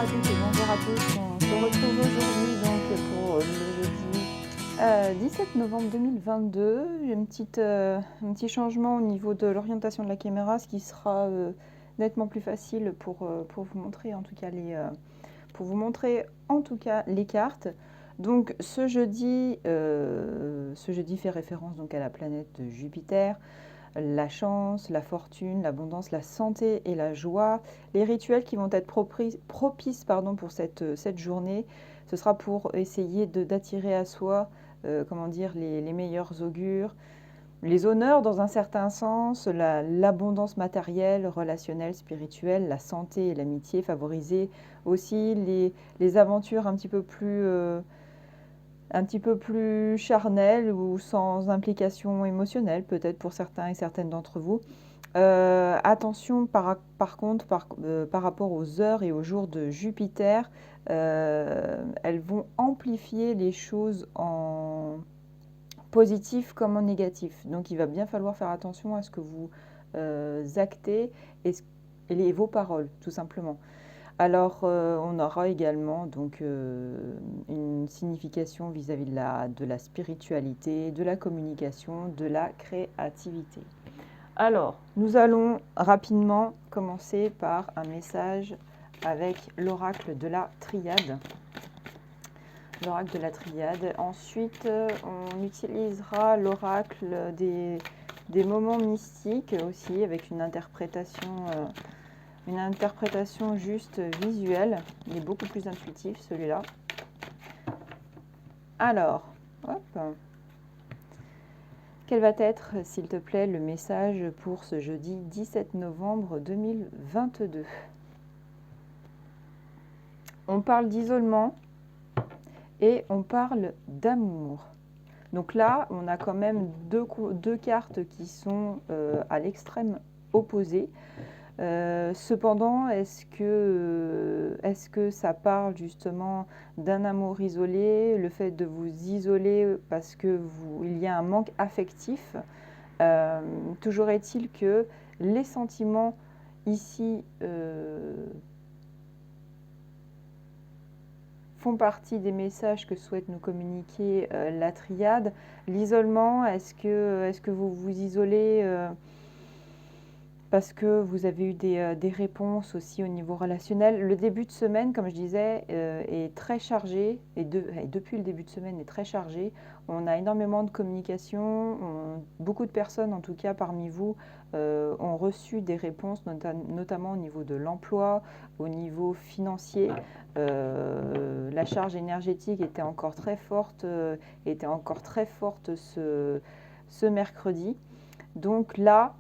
toutes et bonjour à tous. On se retrouve aujourd'hui donc pour le jeudi 17 novembre 2022. J'ai un petit changement au niveau de l'orientation de la caméra, ce qui sera nettement plus facile pour vous montrer en tout cas les cartes. Donc ce jeudi fait référence donc à la planète Jupiter, la chance, la fortune, l'abondance, la santé et la joie. Les rituels qui vont être propices pour cette journée, ce sera pour essayer d'attirer à soi les meilleurs augures, les honneurs dans un certain sens, l'abondance matérielle, relationnelle, spirituelle, la santé et l'amitié, favoriser aussi les aventures un petit peu plus charnel ou sans implication émotionnelle, peut-être pour certains et certaines d'entre vous. Attention par contre, par rapport aux heures et aux jours de Jupiter, elles vont amplifier les choses en positif comme en négatif. Donc il va bien falloir faire attention à ce que vous actez et vos paroles, tout simplement. Alors, on aura également donc une signification vis-à-vis de la spiritualité, de la communication, de la créativité. Alors, nous allons rapidement commencer par un message avec l'oracle de la triade. L'oracle de la triade. Ensuite, on utilisera l'oracle des moments mystiques aussi avec une interprétation juste visuelle. Il est beaucoup plus intuitif celui-là. Alors, hop. Quel va être, s'il te plaît, le message pour ce jeudi 17 novembre 2022 ? On parle d'isolement et on parle d'amour. Donc là, on a quand même deux cartes qui sont à l'extrême opposé. Cependant, est-ce que ça parle justement d'un amour isolé, le fait de vous isoler parce que il y a un manque affectif? Toujours est-il que les sentiments ici font partie des messages que souhaite nous communiquer la triade. L'isolement, est-ce que vous vous isolez parce que vous avez eu des réponses aussi au niveau relationnel. Le début de semaine, comme je disais, est très chargé, et depuis le début de semaine est très chargé. On a énormément de communication, beaucoup de personnes, en tout cas parmi vous, ont reçu des réponses, notamment au niveau de l'emploi, au niveau financier. La charge énergétique était encore très forte ce mercredi. Donc là,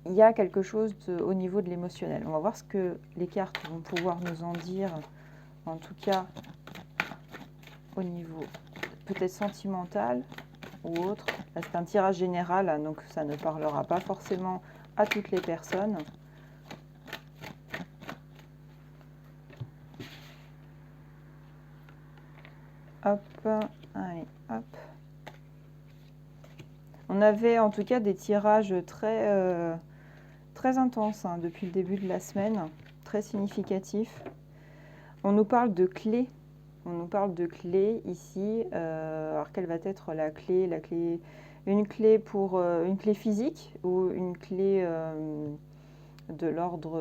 il y a quelque chose au niveau de l'émotionnel. On va voir ce que les cartes vont pouvoir nous en dire, en tout cas au niveau peut-être sentimental ou autre. Là, c'est un tirage général, hein, donc ça ne parlera pas forcément à toutes les personnes. Hop, allez, hop. On avait en tout cas des tirages très intenses hein, depuis le début de la semaine, très significatifs. On nous parle de clés. On nous parle de clés ici. Alors quelle va être la clé? Une clé pour une clé physique ou une clé de l'ordre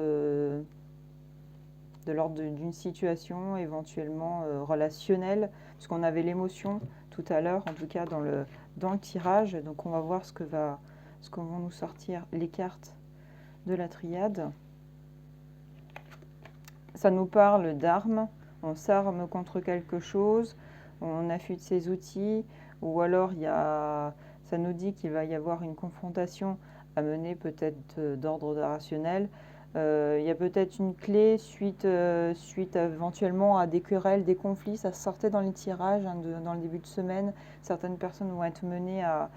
d'une situation éventuellement relationnelle, puisqu'on avait l'émotion tout à l'heure, en tout cas dans le tirage. Donc on va voir ce que vont nous sortir les cartes de la triade. Ça nous parle d'armes. On s'arme contre quelque chose, on affûte ses outils, ou alors ça nous dit qu'il va y avoir une confrontation à mener peut-être d'ordre rationnel. Il y a peut-être une clé suite éventuellement à des querelles, des conflits. Ça sortait dans les tirages hein, dans le début de semaine. Certaines personnes vont être menées à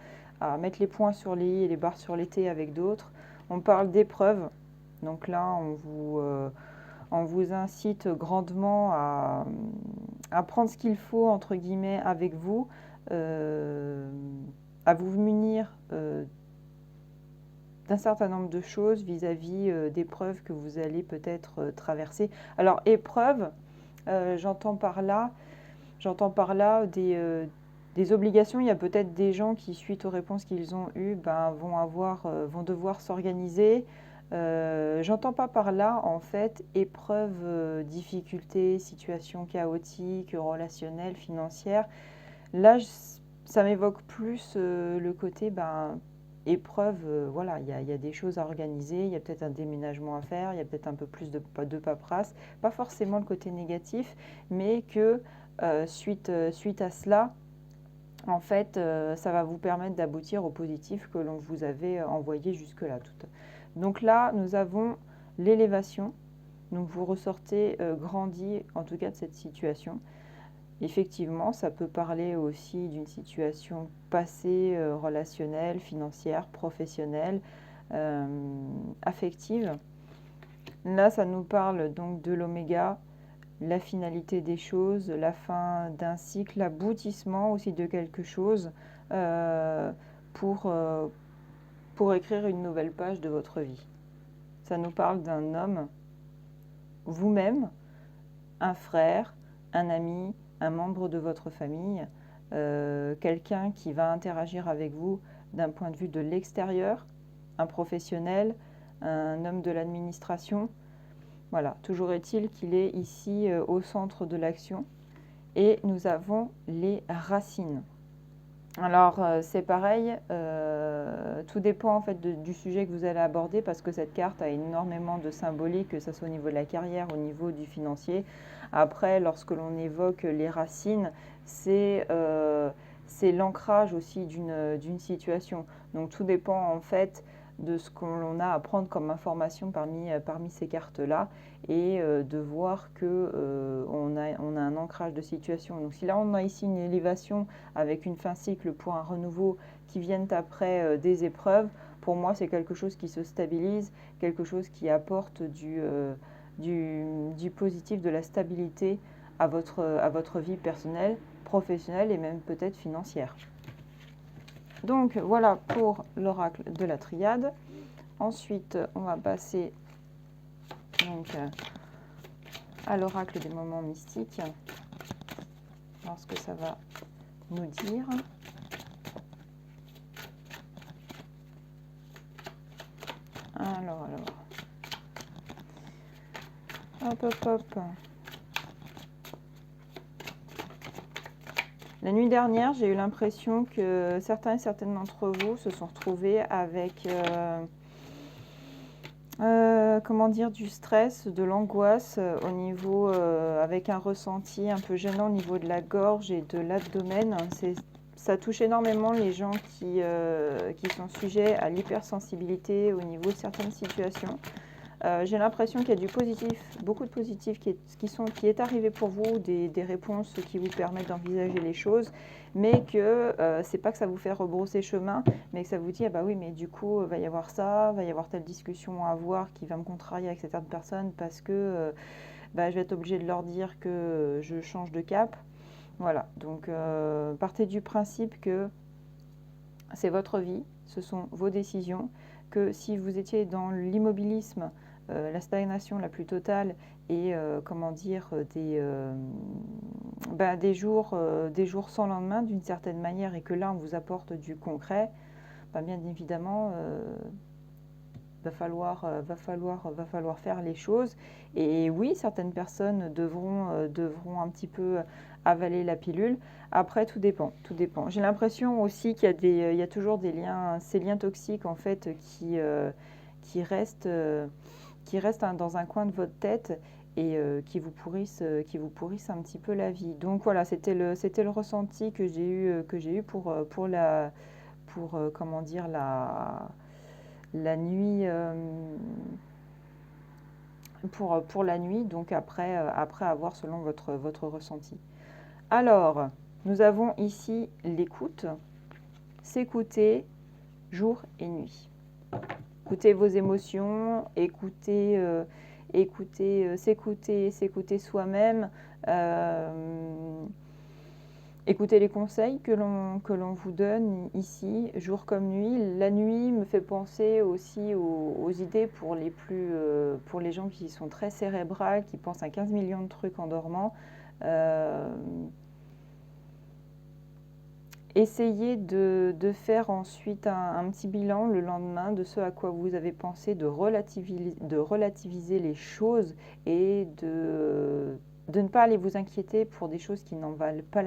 mettre les points sur les i et les barres sur les t avec d'autres. On parle d'épreuves. Donc là, on vous incite grandement à prendre ce qu'il faut, entre guillemets, avec vous, à vous munir d'un certain nombre de choses vis-à-vis d'épreuves que vous allez peut-être traverser. Alors, épreuves, j'entends par là des obligations. Il y a peut-être des gens qui, suite aux réponses qu'ils ont eues, vont devoir s'organiser. J'entends pas par là, en fait, épreuves, difficultés, situations chaotiques, relationnelles, financières. Là, ça m'évoque plus le côté épreuve. Voilà, il y a des choses à organiser, il y a peut-être un déménagement à faire, il y a peut-être un peu plus de paperasse. Pas forcément le côté négatif, mais que suite à cela, en fait, ça va vous permettre d'aboutir au positif que l'on vous avait envoyé jusque-là. Donc là, nous avons l'élévation. Donc vous ressortez grandi, en tout cas de cette situation. Effectivement, ça peut parler aussi d'une situation passée, relationnelle, financière, professionnelle, affective. Là, ça nous parle donc de l'oméga, la finalité des choses, la fin d'un cycle, l'aboutissement aussi de quelque chose euh, pour, euh, pour écrire une nouvelle page de votre vie. Ça nous parle d'un homme, vous-même, un frère, un ami, un membre de votre famille, quelqu'un qui va interagir avec vous d'un point de vue de l'extérieur, un professionnel, un homme de l'administration. Voilà, toujours est-il qu'il est ici au centre de l'action. Et nous avons les racines. Alors c'est pareil, tout dépend en fait du sujet que vous allez aborder parce que cette carte a énormément de symbolique, que ce soit au niveau de la carrière, au niveau du financier. Après, lorsque l'on évoque les racines, c'est l'ancrage aussi d'une situation. Donc tout dépend en fait de ce que l'on a à prendre comme information parmi ces cartes-là et de voir que on a un ancrage de situation. Donc si là on a ici une élévation avec une fin cycle pour un renouveau qui viennent après des épreuves, pour moi c'est quelque chose qui se stabilise, quelque chose qui apporte du positif, de la stabilité à votre vie personnelle, professionnelle et même peut-être financière. Donc voilà pour l'oracle de la triade. Ensuite, on va passer donc, à l'oracle des moments mystiques. Alors, ce que ça va nous dire. Alors. Hop. La nuit dernière, j'ai eu l'impression que certains et certaines d'entre vous se sont retrouvés avec du stress, de l'angoisse au niveau, avec un ressenti un peu gênant au niveau de la gorge et de l'abdomen. Ça touche énormément les gens qui sont sujets à l'hypersensibilité au niveau de certaines situations. J'ai l'impression qu'il y a du positif, beaucoup de positif qui est arrivé pour vous, des réponses qui vous permettent d'envisager les choses, mais que c'est pas que ça vous fait rebrousser chemin, mais que ça vous dit ah bah oui mais du coup va y avoir ça, va y avoir telle discussion à avoir qui va me contrarier avec certaines personnes parce que je vais être obligée de leur dire que je change de cap. Voilà, donc partez du principe que c'est votre vie, ce sont vos décisions, que si vous étiez dans l'immobilisme, la stagnation la plus totale et des jours sans lendemain d'une certaine manière et que là on vous apporte du concret, bien évidemment va falloir faire les choses. Et oui, certaines personnes devront un petit peu avaler la pilule. Après, tout dépend. J'ai l'impression aussi qu'il y a toujours ces liens toxiques en fait qui restent dans un coin de votre tête et qui vous pourrissent un petit peu la vie. Donc voilà, c'était le ressenti que j'ai eu pour la nuit, pour la nuit, donc après avoir selon votre ressenti. Alors, nous avons ici l'écoute, s'écouter jour et nuit. Écoutez vos émotions, s'écouter soi-même, Écoutez les conseils que l'on vous donne ici, jour comme nuit. La nuit me fait penser aussi aux idées pour les gens qui sont très cérébrales, qui pensent à 15 millions de trucs en dormant. Euh, Essayez de faire ensuite un petit bilan le lendemain de ce à quoi vous avez pensé, de relativiser les choses et de ne pas aller vous inquiéter pour des choses qui n'en valent pas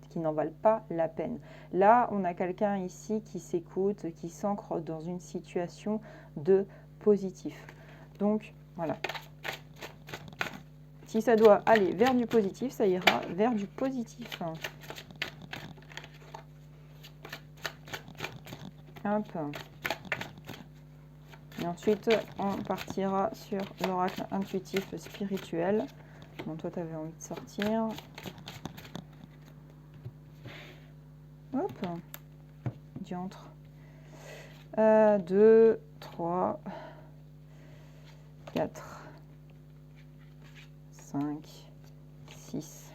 qui n'en valent pas la peine. Là, on a quelqu'un ici qui s'écoute, qui s'ancre dans une situation de positif. Donc, voilà. Si ça doit aller vers du positif, ça ira vers du positif. Hop. Et ensuite, on partira sur l'oracle intuitif spirituel. Bon, toi, tu avais envie de sortir. Hop. Diantre. 2, 3, 4, 5, 6.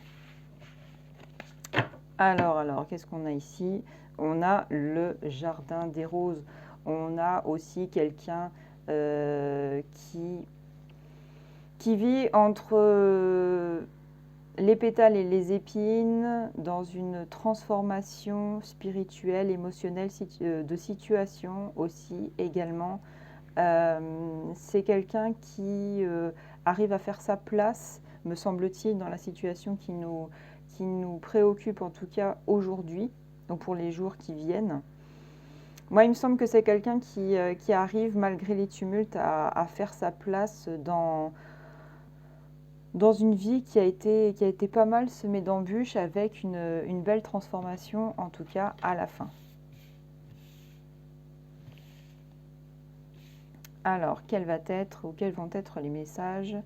Alors, qu'est-ce qu'on a ici? On a le jardin des roses. On a aussi quelqu'un qui vit entre les pétales et les épines dans une transformation spirituelle, émotionnelle, de situation aussi également. C'est quelqu'un qui arrive à faire sa place, me semble-t-il, dans la situation qui nous préoccupe en tout cas aujourd'hui, donc pour les jours qui viennent. Moi, il me semble que c'est quelqu'un qui arrive, malgré les tumultes, à faire sa place dans une vie qui a été pas mal semée d'embûches, avec une belle transformation, en tout cas, à la fin. Alors, quels vont être les messages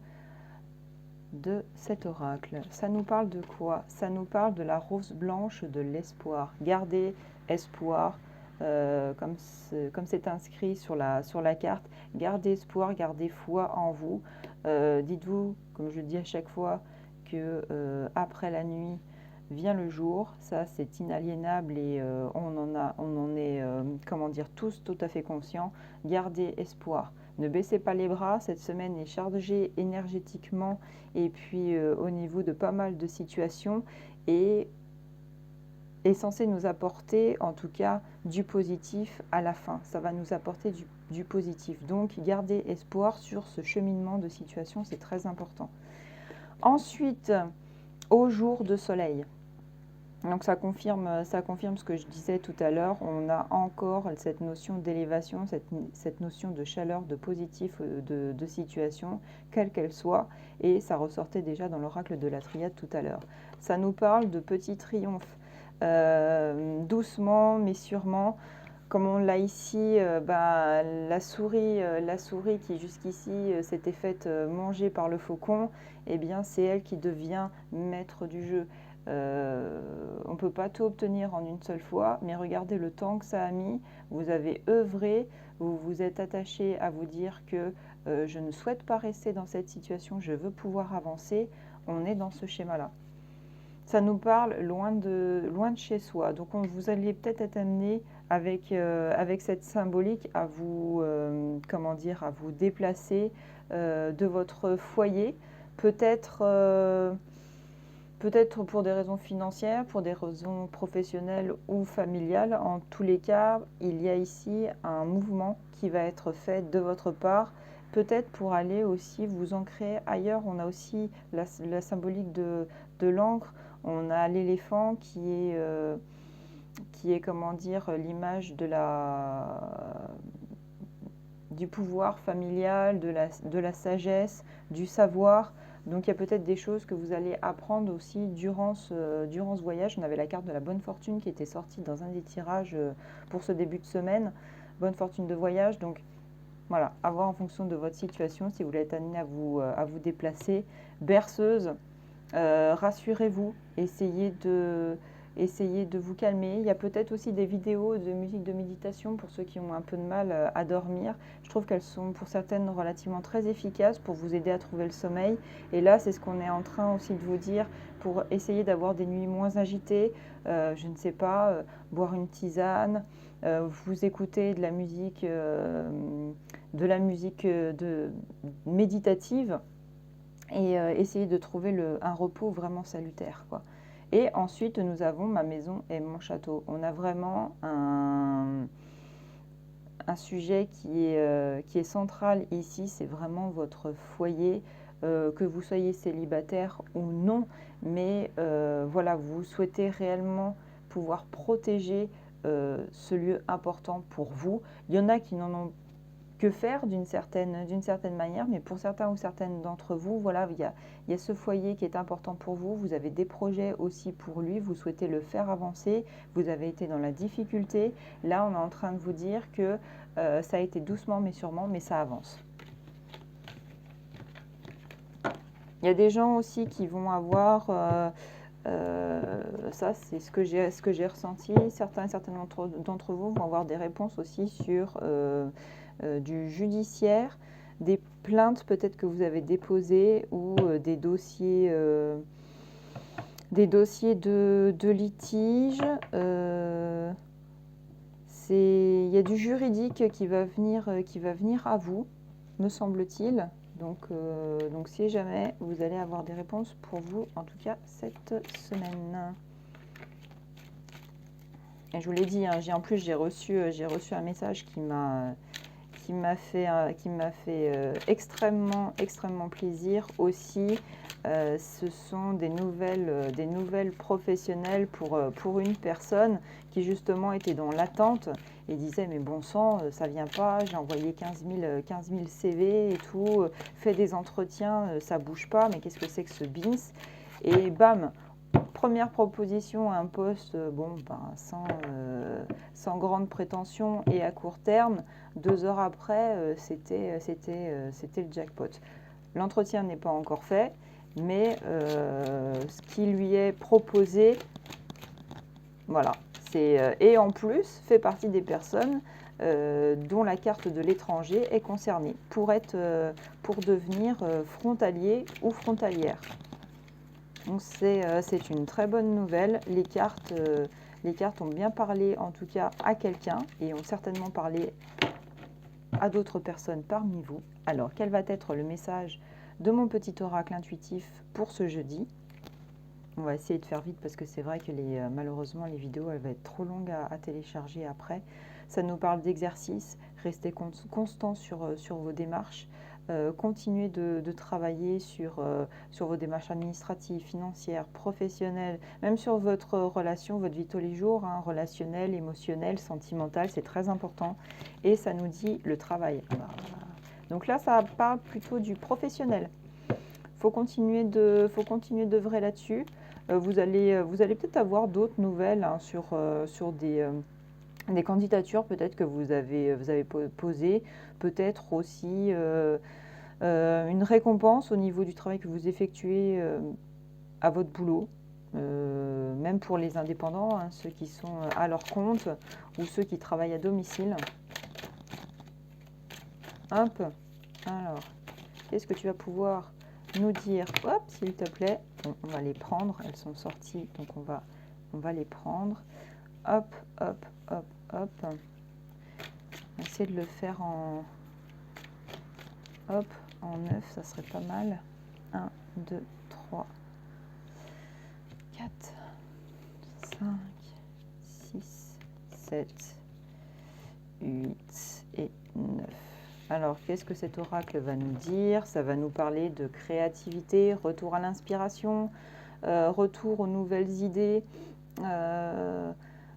de cet oracle? Ça nous parle de quoi? Ça nous parle de la rose blanche de l'espoir. Gardez espoir, comme c'est inscrit sur la carte. Gardez espoir, gardez foi en vous. Dites-vous, comme je le dis à chaque fois, que après la nuit vient le jour. Ça, c'est inaliénable et on en est, comment dire, tous tout à fait conscients. Gardez espoir. Ne baissez pas les bras. Cette semaine est chargée énergétiquement et puis au niveau de pas mal de situations, et est censé nous apporter en tout cas du positif à la fin. Ça va nous apporter du positif. Donc gardez espoir sur ce cheminement de situation, c'est très important. Ensuite, au jour de soleil. Donc ça confirme ce que je disais tout à l'heure. On a encore cette notion d'élévation, cette notion de chaleur, de positif, de situation, quelle qu'elle soit. Et ça ressortait déjà dans l'oracle de la triade tout à l'heure. Ça nous parle de petits triomphes, doucement mais sûrement. Comme on l'a ici, la souris qui jusqu'ici s'était faite manger par le faucon, eh bien c'est elle qui devient maître du jeu. On ne peut pas tout obtenir en une seule fois, mais regardez le temps que ça a mis. Vous avez œuvré, vous vous êtes attaché à vous dire que je ne souhaite pas rester dans cette situation, je veux pouvoir avancer. On est dans ce schéma-là. Ça nous parle loin de chez soi. Donc vous allez peut-être être amené avec cette symbolique à vous, à vous déplacer de votre foyer, peut-être pour des raisons financières, pour des raisons professionnelles ou familiales. En tous les cas, il y a ici un mouvement qui va être fait de votre part, peut-être pour aller aussi vous ancrer ailleurs. On a aussi la symbolique de l'encre. On a l'éléphant qui est comment dire, l'image du pouvoir familial, de la sagesse, du savoir. Donc il y a peut-être des choses que vous allez apprendre aussi durant ce voyage. On avait la carte de la bonne fortune qui était sortie dans un des tirages pour ce début de semaine. Bonne fortune de voyage. Donc voilà, à voir en fonction de votre situation, si vous voulez être amené à vous déplacer. Berceuse, rassurez-vous, essayez essayez de vous calmer. Il y a peut-être aussi des vidéos de musique de méditation pour ceux qui ont un peu de mal à dormir. Je trouve qu'elles sont pour certaines relativement très efficaces pour vous aider à trouver le sommeil. Et là, c'est ce qu'on est en train aussi de vous dire pour essayer d'avoir des nuits moins agitées. Je ne sais pas, boire une tisane, vous écouter de la musique méditative et essayer de trouver un repos vraiment salutaire, quoi. Et ensuite, nous avons ma maison et mon château. On a vraiment un sujet qui est central ici, c'est vraiment votre foyer, que vous soyez célibataire ou non, mais voilà, vous souhaitez réellement pouvoir protéger ce lieu important pour vous. Il y en a qui n'en ont que faire d'une certaine manière, mais pour certains ou certaines d'entre vous, voilà, il y a ce foyer qui est important pour vous, vous avez des projets aussi pour lui, vous souhaitez le faire avancer, vous avez été dans la difficulté, là on est en train de vous dire que ça a été doucement mais sûrement, mais ça avance. Il y a des gens aussi qui vont avoir... ça, c'est ce que j'ai ressenti. Certains et certaines d'entre vous vont avoir des réponses aussi sur du judiciaire, des plaintes peut-être que vous avez déposées ou des dossiers de litige. Il y a du juridique qui va venir à vous, me semble-t-il. Donc si jamais vous allez avoir des réponses pour vous, en tout cas cette semaine. Et je vous l'ai dit, hein, en plus j'ai reçu un message qui m'a fait extrêmement plaisir aussi. Ce sont des nouvelles professionnelles pour une personne qui justement était dans l'attente et disait mais bon sang, ça vient pas, j'ai envoyé 15 000 CV et tout, fait des entretiens, ça bouge pas, mais qu'est-ce que c'est que ce BINS? Et bam, première proposition, un poste sans grande prétention et à court terme. 2 heures après, c'était le jackpot. L'entretien n'est pas encore fait, mais ce qui lui est proposé, voilà. Et en plus, fait partie des personnes dont la carte de l'étranger est concernée pour devenir frontalier ou frontalière. Donc c'est une très bonne nouvelle. Les cartes ont bien parlé en tout cas à quelqu'un et ont certainement parlé à d'autres personnes parmi vous. Alors quel va être le message de mon petit oracle intuitif pour ce jeudi? On va essayer de faire vite parce que c'est vrai que malheureusement les vidéos elles vont être trop longues à télécharger après. Ça nous parle d'exercice, restez constant sur vos démarches. Continuez de travailler sur vos démarches administratives, financières, professionnelles, même sur votre relation, votre vie tous les jours, hein, relationnelle, émotionnelle, sentimentale, c'est très important. Et ça nous dit le travail. Donc là, ça parle plutôt du professionnel. Faut continuer d'œuvrer là-dessus. Vous allez peut-être avoir d'autres nouvelles hein, sur des candidatures peut-être que vous avez posées, peut-être aussi une récompense au niveau du travail que vous effectuez à votre boulot, même pour les indépendants, hein, ceux qui sont à leur compte ou ceux qui travaillent à domicile. Hop, alors, qu'est-ce que tu vas pouvoir nous dire? Hop, s'il te plaît, bon, on va les prendre, elles sont sorties, donc on va les prendre. Hop, hop, hop, hop. On va essayer de le faire en 9, ça serait pas mal. 1, 2, 3, 4, 5, 6, 7, 8 et 9. Alors, qu'est-ce que cet oracle va nous dire? Ça va nous parler de créativité, retour à l'inspiration, retour aux nouvelles idées,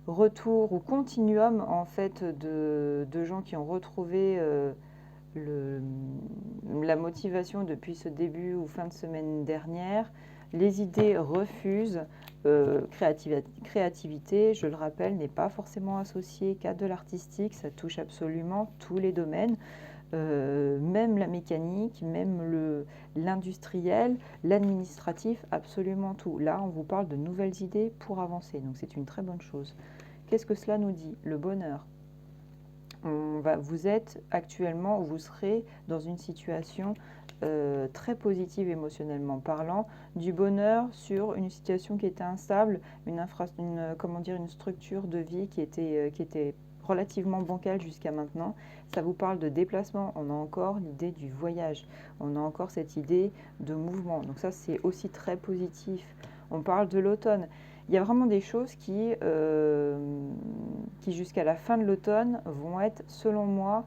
retour au continuum en fait de gens qui ont retrouvé la motivation depuis ce début ou fin de semaine dernière. Les idées refusent. Créativité, je le rappelle, n'est pas forcément associée qu'à de l'artistique, ça touche absolument tous les domaines. même la mécanique, même l'industriel, l'administratif, absolument tout. Là, on vous parle de nouvelles idées pour avancer, donc c'est une très bonne chose. Qu'est-ce que cela nous dit? Le bonheur. Vous êtes actuellement, vous serez dans une situation très positive émotionnellement parlant, du bonheur sur une situation qui était instable, comment dire, une structure de vie qui était relativement bancale jusqu'à maintenant. Ça vous parle de déplacement, on a encore l'idée du voyage, on a encore cette idée de mouvement. Donc ça, c'est aussi très positif. On parle de l'automne. Il y a vraiment des choses qui jusqu'à la fin de l'automne, vont être, selon moi,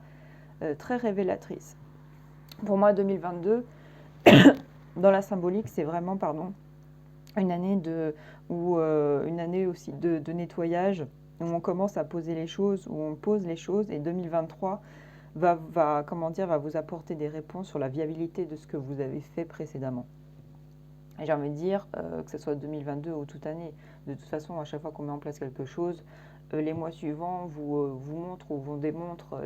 très révélatrices. Pour moi, 2022, dans la symbolique, c'est vraiment, une année une année aussi de nettoyage, où on commence à poser les choses, où on pose les choses, et 2023 va vous apporter des réponses sur la viabilité de ce que vous avez fait précédemment. Et j'ai envie de dire, que ce soit 2022 ou toute année, de toute façon, à chaque fois qu'on met en place quelque chose, les mois suivants vous montrent ou vous démontrent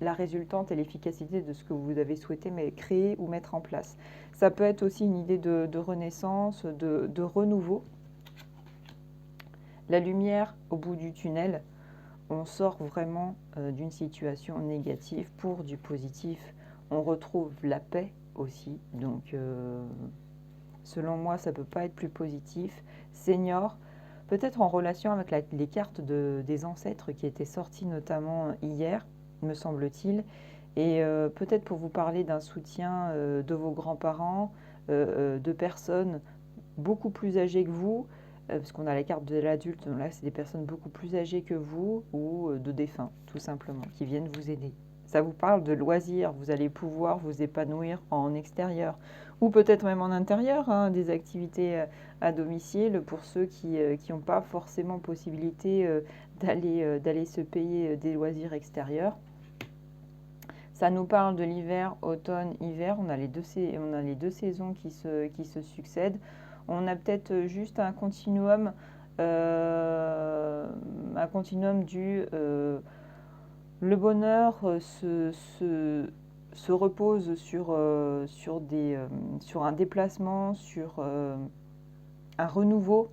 la résultante et l'efficacité de ce que vous avez souhaité créer ou mettre en place. Ça peut être aussi une idée de renaissance, de renouveau. La lumière au bout du tunnel, on sort vraiment d'une situation négative pour du positif. On retrouve la paix aussi, donc selon moi, ça ne peut pas être plus positif. Senior, peut-être en relation avec les cartes des ancêtres qui étaient sorties notamment hier, me semble-t-il, et peut-être pour vous parler d'un soutien de vos grands-parents, de personnes beaucoup plus âgées que vous, parce qu'on a la carte de l'adulte, donc là c'est des personnes beaucoup plus âgées que vous, ou de défunts, tout simplement, qui viennent vous aider. Ça vous parle de loisirs, vous allez pouvoir vous épanouir en extérieur, ou peut-être même en intérieur, hein, des activités à domicile pour ceux qui n'ont pas forcément possibilité d'aller se payer des loisirs extérieurs. Ça nous parle de l'hiver, automne, hiver. On a les deux saisons qui se succèdent. On a peut-être juste un continuum du le bonheur se repose sur un déplacement, sur un renouveau.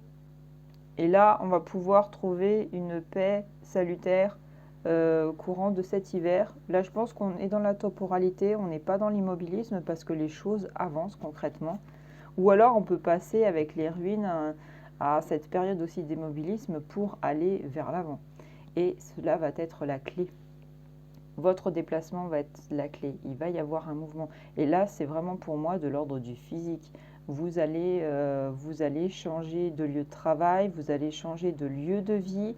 Et là, on va pouvoir trouver une paix salutaire au courant de cet hiver. Là, je pense qu'on est dans la temporalité, on n'est pas dans l'immobilisme parce que les choses avancent concrètement. Ou alors, on peut passer avec les ruines à cette période aussi d'immobilisme pour aller vers l'avant. Et cela va être la clé. Votre déplacement va être la clé. Il va y avoir un mouvement. Et là, c'est vraiment pour moi de l'ordre du physique. Vous allez changer de lieu de travail, vous allez changer de lieu de vie.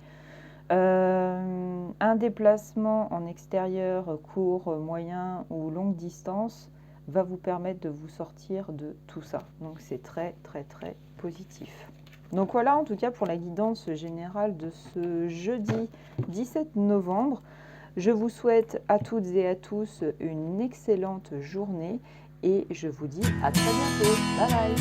Un déplacement en extérieur, court, moyen ou longue distance, va vous permettre de vous sortir de tout ça. Donc c'est très très très positif. Donc voilà en tout cas pour la guidance générale de ce jeudi 17 novembre. Je vous souhaite à toutes et à tous une excellente journée et je vous dis à très bientôt. Bye bye.